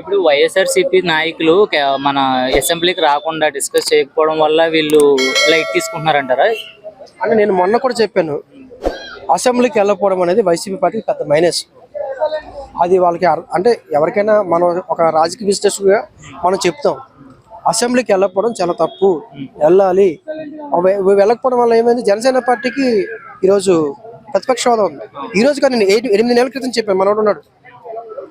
ఇప్పుడు వైఎస్ఆర్సీపీ నాయకులు మన అసెంబ్లీకి రాకుండా డిస్కస్ చేయకపోవడం వల్ల వీళ్ళు లైట్ తీసుకుంటున్నారంటారా? అంటే నేను మొన్న కూడా చెప్పాను, అసెంబ్లీకి వెళ్ళకపోవడం అనేది వైసీపీ పార్టీకి పెద్ద మైనస్. అది వాళ్ళకి అంటే ఎవరికైనా మనం ఒక రాజకీయ విశ్లేషకుగా మనం చెప్తాం, అసెంబ్లీకి వెళ్ళకపోవడం చాలా తప్పు, వెళ్ళాలి. వెళ్ళకపోవడం వల్ల ఏమైంది, జనసేన పార్టీకి ఈరోజు ప్రతిపక్ష హోదా ఉంది. ఈరోజు కానీ నేను 8 నెలల క్రితం చెప్పాను, మనోడు ఉన్నాడు,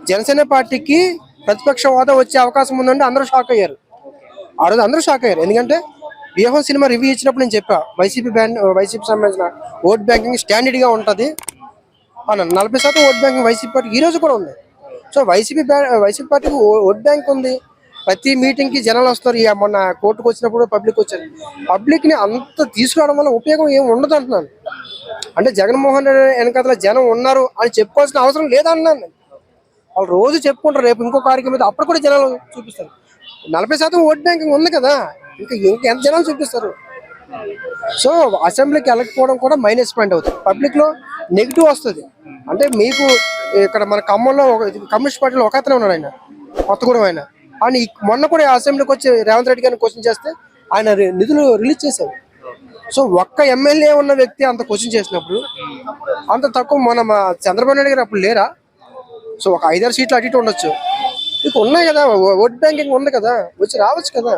జనసేన పార్టీకి ప్రతిపక్ష హోదా వచ్చే అవకాశం ఉందంటే అందరూ షాక్ అయ్యారు. ఆ రోజు అందరూ షాక్ అయ్యారు. ఎందుకంటే వ్యూహం సినిమా రివ్యూ ఇచ్చినప్పుడు నేను చెప్పా, వైసీపీ సంబంధించిన ఓట్ బ్యాంకింగ్ స్టాండర్డ్గా ఉంటుంది అన్నాను. 40% ఓట్ బ్యాంకింగ్ వైసీపీ పార్టీకి ఈ రోజు కూడా ఉంది. సో వైసీపీ పార్టీకి ఓట్ బ్యాంక్ ఉంది. ప్రతి మీటింగ్కి జనాలు వస్తారు. మొన్న కోర్టుకు వచ్చినప్పుడు పబ్లిక్ వచ్చారు. పబ్లిక్ని అంత తీసుకురావడం వల్ల ఉపయోగం ఏమి ఉండదు అంటున్నాను. అంటే జగన్మోహన్ రెడ్డి వెనకాల జనం ఉన్నారు అని చెప్పుకోవాల్సిన అవసరం లేదన్నాను. వాళ్ళు రోజు చెప్పుకుంటారు, రేపు ఇంకో కార్యక్రమం మీద అప్పుడు కూడా జనాలు చూపిస్తారు. 40% ఓట్ బ్యాంకింగ్ ఉంది కదా, ఎంత జనాలు చూపిస్తారు. సో అసెంబ్లీకి వెళ్ళకపోవడం కూడా మైనస్ పాయింట్ అవుతుంది, పబ్లిక్లో నెగిటివ్ వస్తుంది. అంటే మీకు ఇక్కడ మన ఖమ్మంలో కమ్యూనిస్ట్ పార్టీలో ఒక అతనే ఉన్నాడు, ఆయన కొత్తగూడెం ఆయన. ఆయన మొన్న కూడా అసెంబ్లీకి వచ్చి రేవంత్ రెడ్డి గారిని క్వశ్చన్ చేస్తే ఆయన నిధులు రిలీజ్ చేశారు. సో ఒక్క ఎమ్మెల్యే ఉన్న వ్యక్తి అంత క్వశ్చన్ చేసినప్పుడు అంత తక్కువ మన చంద్రబాబు నాయుడు గారు అప్పుడు లేరా? సో ఒక 5-6 సీట్లు అటు ఇటు ఉండొచ్చు, మీకు ఉన్నాయి కదా, ఓట్ బ్యాంకింగ్ ఉంది కదా, వచ్చి రావచ్చు కదా.